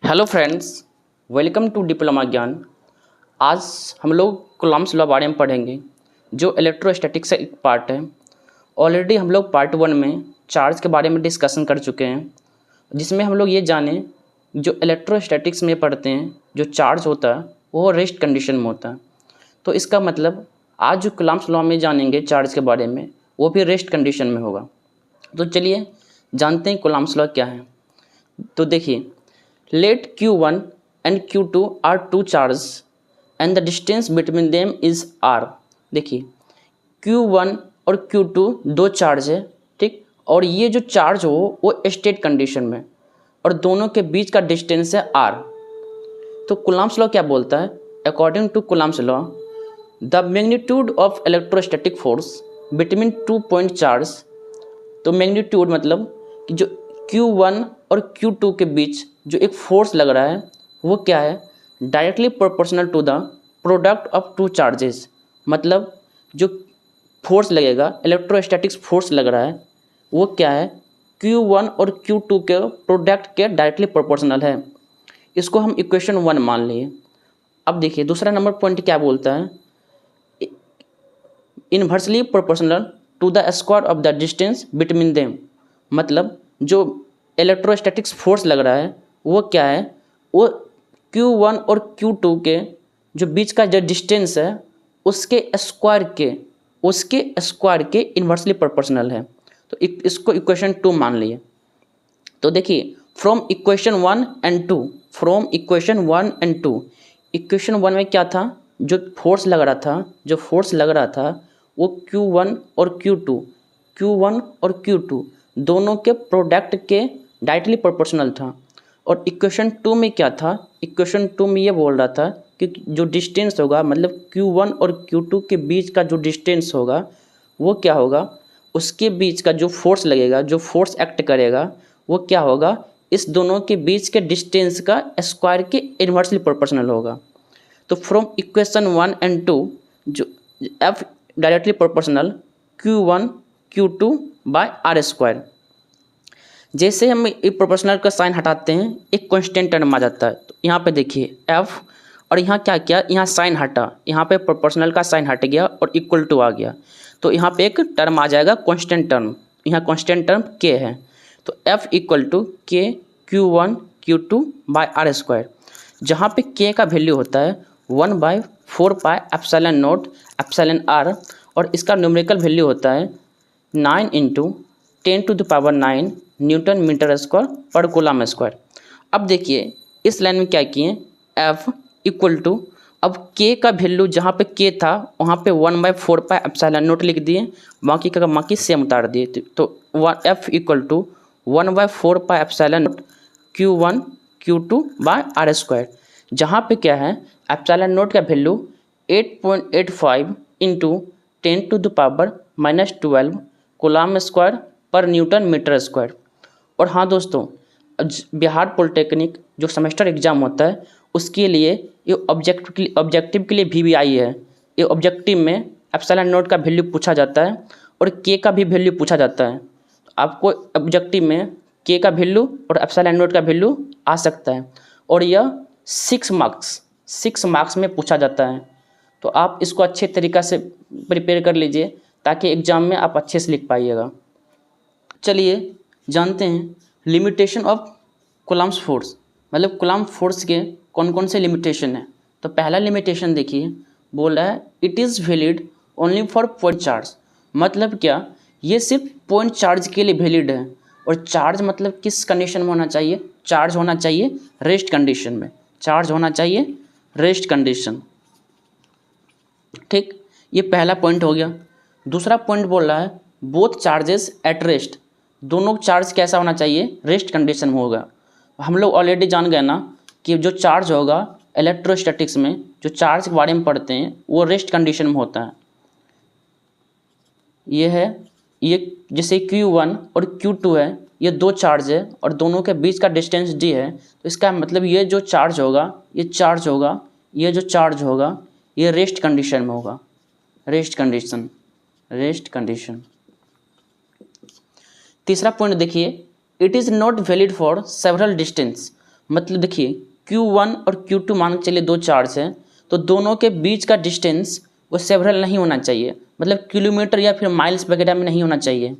Hello friends, welcome to diploma Gyan. आज हम लोग कूलम्ब्स लॉ बारे में पढ़ेंगे जो इलेक्ट्रोस्टैटिक्स का एक पार्ट है। ऑलरेडी हम लोग पार्ट 1 में चार्ज के बारे में डिस्कशन कर चुके हैं, जिसमें हम लोग ये जाने जो इलेक्ट्रोस्टैटिक्स में पढ़ते हैं जो चार्ज होता है वो रेस्ट कंडीशन में होता है। तो इसका मतलब आज जो कूलम्ब्स लॉ में जानेंगे चार्ज के बारे में वो भी रेस्ट कंडीशन में होगा। तो चलिए जानते हैं कूलम्ब्स लॉ क्या है। तो देखिए, let Q1 and Q2 are two charges and the distance between them is r। देखिए, Q1 और Q2 दो चार्ज है, ठीक, और ये जो चार्ज हो वो स्टेट कंडीशन में और दोनों के बीच का डिस्टेंस है r। तो कूलम्ब्स लॉ क्या बोलता है? According to Coulomb's law, the magnitude of electrostatic force between two point charge. तो मैग्नीट्यूड मतलब कि जो Q1 और Q2 के बीच जो एक फोर्स लग रहा है वो क्या है? Directly proportional to the product of two charges. मतलब जो फोर्स लगेगा, इलेक्ट्रोस्टैटिक्स फोर्स लग रहा है वो क्या है? Q1 और Q2 के प्रोडक्ट के डायरेक्टली प्रोपोर्शनल है। इसको हम इक्वेशन 1 मान लिए। अब देखिए दूसरा नंबर पॉइंट क्या बोलता है? Inversely proportional to the square of the distance between them. मतलब जो इलेक्ट्रोस्टैटिक्स फोर्स लग रहा है वो क्या है? वो Q1 और Q2 के जो बीच का जो डिस्टेंस है उसके स्क्वायर के इन्वर्सली प्रोपोर्शनल है। तो इसको इक्वेशन 2 मान लिए। तो देखिए, फ्रॉम इक्वेशन 1 एंड 2, इक्वेशन 1 में क्या था? जो फोर्स लग रहा था वो Q1 और Q2 दोनों के प्रोडक्ट के डायरेक्टली प्रोपोर्शनल था। और इक्वेशन 2 में क्या था? इक्वेशन 2 में ये बोल रहा था कि जो डिस्टेंस होगा, मतलब Q1 और Q2 के बीच का जो डिस्टेंस होगा वो क्या होगा? उसके बीच का जो फोर्स लगेगा, जो फोर्स एक्ट करेगा वो क्या होगा? इस दोनों के बीच के डिस्टेंस का स्क्वायर के इन्वर्सली प्रोपोर्शनल होगा। तो फ्रॉम इक्वेशन 1 एंड 2 जो F directly proportional Q1 Q2 by r square. जैसे हम एक प्रोपोर्शनल का साइन हटाते हैं एक कांस्टेंट टर्म आ जाता है। तो यहाँ पे देखिए F, और यहाँ क्या किया? यहाँ साइन हटा, यहाँ पे प्रोपोर्शनल का साइन हट गया और इक्वल टू आ गया। तो यहाँ पे एक टर्म आ जाएगा कांस्टेंट टर्म, यहाँ कांस्टेंट टर्म K है। तो F equal to K Q1 Q2 by r square, जहाँ पे K का वैल्यू होता है 1/4 pi epsilon naught epsilon r, और इसका न्यूमेरिकल वैल्यू होता है 9 × 10⁹ न्यूटन मीटर स्क्वायर पर कूलम स्क्वायर। अब देखिए इस लाइन में क्या किए? F इक्वल टू, अब K का वैल्यू जहाँ पे K था वहाँ पे 1/4 पाई एप्सिलॉन नॉट लिख दिए, बाकी सेम उतार दिए। तो F equal to 1/4 pi epsilon naught Q1 Q2 by r square, जहाँ पे क्या है? एप्सिलॉन नॉट का वैल्यू 8.85 × 10⁻⁻12 कूलम स्क्वायर पर न्यूटन मीटर स्क्वायर। और हाँ दोस्तों, बिहार पॉलिटेक्निक जो सेमेस्टर एग्ज़ाम होता है उसके लिए ये ऑब्जेक्टिव के लिए भी आई है। ये ऑब्जेक्टिव में एप्सिलॉन नॉट का वैल्यू पूछा जाता है और के का भी वैल्यू पूछा जाता है। आपको ऑब्जेक्टिव में के का वैल्यू और एप्सिलॉन नॉट का वैल्यू आ सकता है, और यह 6 मार्क्स में पूछा जाता है। तो आप इसको अच्छे तरीक़ा से प्रिपेयर कर लीजिए ताकि एग्ज़ाम में आप अच्छे से लिख पाइएगा। चलिए जानते हैं लिमिटेशन ऑफ कूलम्ब्स फोर्स, मतलब कूलम्ब फोर्स के कौन कौन से लिमिटेशन है। तो पहला लिमिटेशन देखिए, बोल रहा है it is valid only for point charge. मतलब क्या? ये सिर्फ पॉइंट चार्ज के लिए वैलिड है। और चार्ज मतलब किस कंडीशन में होना चाहिए? चार्ज होना चाहिए रेस्ट कंडीशन में, रेस्ट कंडीशन, ठीक। ये पहला पॉइंट हो गया। दूसरा पॉइंट बोल रहा है बोथ चार्जेस एट रेस्ट, दोनों चार्ज कैसा होना चाहिए? रेस्ट कंडीशन में होगा। हम लोग ऑलरेडी जान गए ना कि जो चार्ज होगा इलेक्ट्रोस्टैटिक्स में, जो चार्ज के बारे में पढ़ते हैं वो रेस्ट कंडीशन में होता है। ये जैसे Q1 और Q2 है, ये दो चार्ज है और दोनों के बीच का डिस्टेंस d है। तो इसका मतलब ये जो चार्ज होगा ये रेस्ट कंडीशन में होगा, रेस्ट कंडीशन। तीसरा पॉइंट देखिए, it is not valid for several distance. मतलब देखिए Q1 और Q2 मान के चलिए दो चार्ज हैं, तो दोनों के बीच का डिस्टेंस वो सेवरल नहीं होना चाहिए, मतलब किलोमीटर या फिर माइल्स वगैरह में नहीं होना चाहिए।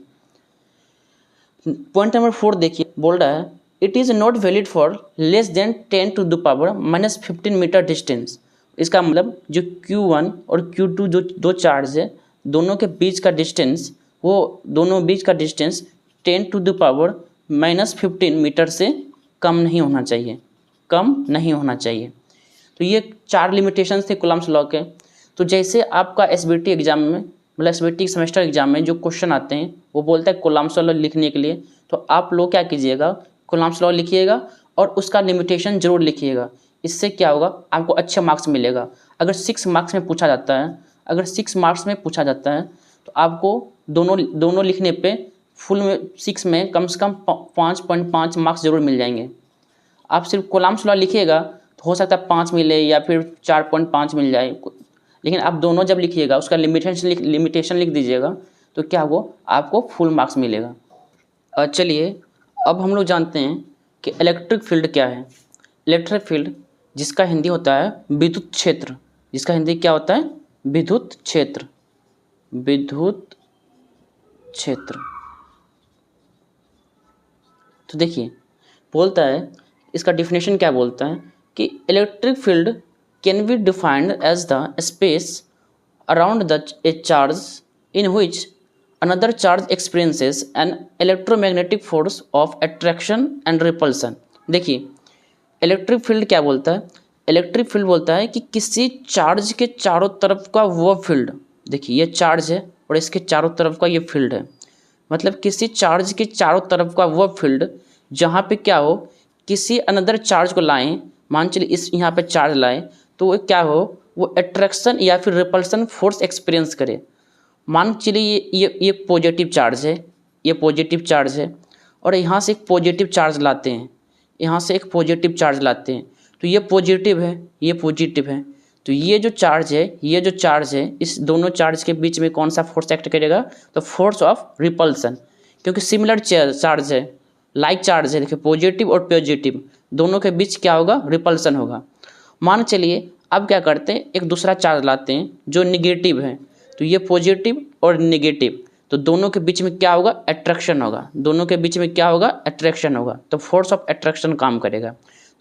पॉइंट नंबर 4 देखिए, बोल रहा है it is not valid for less than 10⁻⁻15 metre distance. इसका मतलब जो Q1 और Q2 जो दो चार्ज है, दोनों के बीच का डिस्टेंस, वो दोनों बीच का डिस्टेंस 10⁻⁻15 मीटर से कम नहीं होना चाहिए, कम नहीं होना चाहिए। तो ये 4 लिमिटेशंस थे कूलम्ब्स लॉ के। तो जैसे आपका एसबीटी एग्जाम में, मतलब एसबीटी सेमेस्टर एग्जाम में जो क्वेश्चन आते हैं वो बोलता है कूलम्ब्स लॉ लिखने के लिए, तो आप लोग क्या कीजिएगा, कूलम्ब्स लॉ लिखिएगा और उसका लिमिटेशन जरूर लिखिएगा। इससे क्या होगा, आपको अच्छे मार्क्स मिलेगा। अगर 6 मार्क्स में पूछा जाता है, अगर 6 मार्क्स में पूछा जाता है तो आपको दोनों लिखने पे फुल में 6 में कम से कम 5.5 मार्क्स जरूर मिल जाएंगे। आप सिर्फ कूलम्ब्स लॉ लिखिएगा तो हो सकता है 5 मिले या फिर 4.5 मिल जाए, लेकिन आप दोनों जब लिखिएगा उसका लिमिटेशन लिख दीजिएगा तो क्या वो आपको फुल मार्क्स मिलेगा। चलिए अब हम लोग जानते हैं कि इलेक्ट्रिक फील्ड क्या है। इलेक्ट्रिक फील्ड जिसका हिंदी होता है विद्युत क्षेत्र, जिसका हिंदी क्या होता है, विद्युत क्षेत्र, विद्युत क्षेत्र। तो देखिए बोलता है, इसका डिफिनेशन क्या बोलता है कि electric field can be defined as the space around the a charge in which another charge experiences an electromagnetic force of attraction and repulsion। देखिए इलेक्ट्रिक फील्ड क्या बोलता है, इलेक्ट्रिक फील्ड बोलता है कि किसी चार्ज के चारों तरफ का वो फील्ड, देखिए ये चार्ज है और इसके चारों तरफ का ये फील्ड है, मतलब किसी चार्ज के चारों तरफ का वो फील्ड जहाँ पे क्या हो, किसी अनदर चार्ज को लाएं, मान चलिए इस यहाँ पे चार्ज लाएं तो वो क्या हो, वो अट्रैक्शन या फिर रिपल्सन फोर्स एक्सपीरियंस करे। मान चलिए ये पॉजिटिव चार्ज है, ये पॉजिटिव चार्ज है और यहाँ से एक पॉजिटिव चार्ज लाते हैं, यहाँ से एक पॉजिटिव चार्ज लाते हैं, तो ये पॉजिटिव है, ये पॉजिटिव है, तो ये जो चार्ज है, ये जो चार्ज है, इस दोनों चार्ज के बीच में कौन सा फोर्स एक्ट करेगा, तो फोर्स ऑफ रिपल्सन, क्योंकि सिमिलर चार्ज है, लाइक चार्ज है। देखिए पॉजिटिव और पॉजिटिव दोनों के बीच क्या होगा, रिपल्सन होगा। मान चलिए अब क्या करते हैं, एक दूसरा चार्ज लाते हैं जो निगेटिव है, तो ये पॉजिटिव और नेगेटिव, तो दोनों के बीच में क्या होगा, अट्रैक्शन होगा, दोनों के बीच में क्या होगा, अट्रैक्शन होगा, तो फोर्स ऑफ अट्रैक्शन काम करेगा।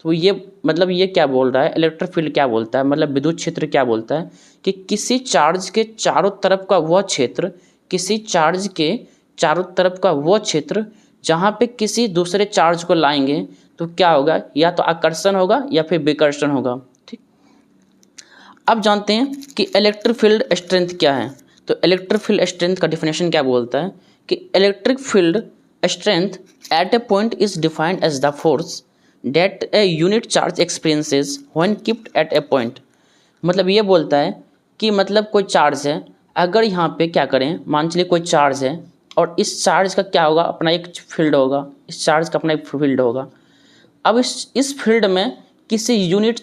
तो ये मतलब ये क्या बोल रहा है, इलेक्ट्रिक फील्ड क्या बोलता है, मतलब विद्युत क्षेत्र क्या बोलता है कि किसी चार्ज के चारों तरफ का वह क्षेत्र, किसी चार्ज के चारों तरफ का वह क्षेत्र जहाँ पे किसी दूसरे चार्ज को लाएंगे तो क्या होगा, या तो आकर्षण होगा या फिर विकर्षण होगा। ठीक, अब जानते हैं कि इलेक्ट्रिक फील्ड स्ट्रेंथ क्या है। तो इलेक्ट्रिक फील्ड स्ट्रेंथ का डिफिनेशन क्या बोलता है कि electric field strength at a point is defined as the force that a unit charge experiences when keeped at a point. मतलब ये बोलता है कि मतलब कोई चार्ज है, अगर यहाँ पे क्या करें, मान चलिए कोई चार्ज है और इस चार्ज का क्या होगा, अपना एक फील्ड होगा, इस चार्ज का अपना एक फील्ड होगा। अब इस फील्ड में किसी यूनिट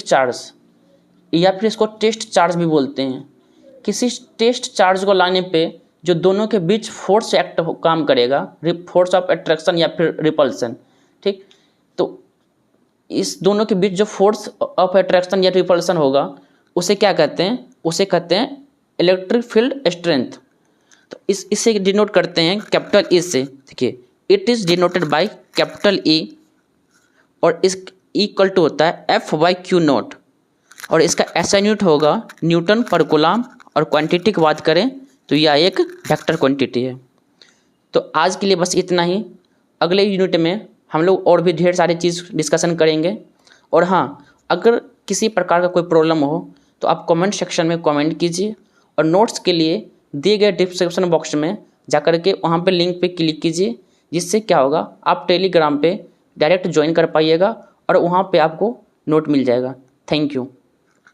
चार्ज या फिर इसको टेस्ट चार्ज भी बोलते हैं, किसी टेस्ट चार्ज को लाने पे जो दोनों के बीच फोर्स एक्ट काम करेगा, फोर्स ऑफ अट्रैक्शन या फिर रिपल्सन। ठीक, तो इस दोनों के बीच जो फोर्स ऑफ अट्रैक्शन या रिपल्सन होगा उसे क्या कहते हैं, उसे कहते हैं इलेक्ट्रिक फील्ड स्ट्रेंथ। तो इसे डिनोट करते हैं कैपिटल ई से। देखिए it is denoted by capital E और इस इक्वल टू होता है F/Q0 और इसका SI यूनिट होगा न्यूटन पर कूलम्ब और क्वांटिटी की बात करें तो यह एक वेक्टर क्वांटिटी है। तो आज के लिए बस इतना ही। अगले यूनिट में हम लोग और भी ढेर सारी चीज़ डिस्कशन करेंगे। और हाँ, अगर किसी प्रकार का कोई प्रॉब्लम हो तो आप कमेंट सेक्शन में कमेंट कीजिए और नोट्स के लिए दिए गए डिस्क्रिप्शन बॉक्स में जाकर के वहाँ पे लिंक पे क्लिक कीजिए, जिससे क्या होगा आप टेलीग्राम पे डायरेक्ट ज्वाइन कर पाइएगा और वहाँ पे आपको नोट मिल जाएगा। Thank you.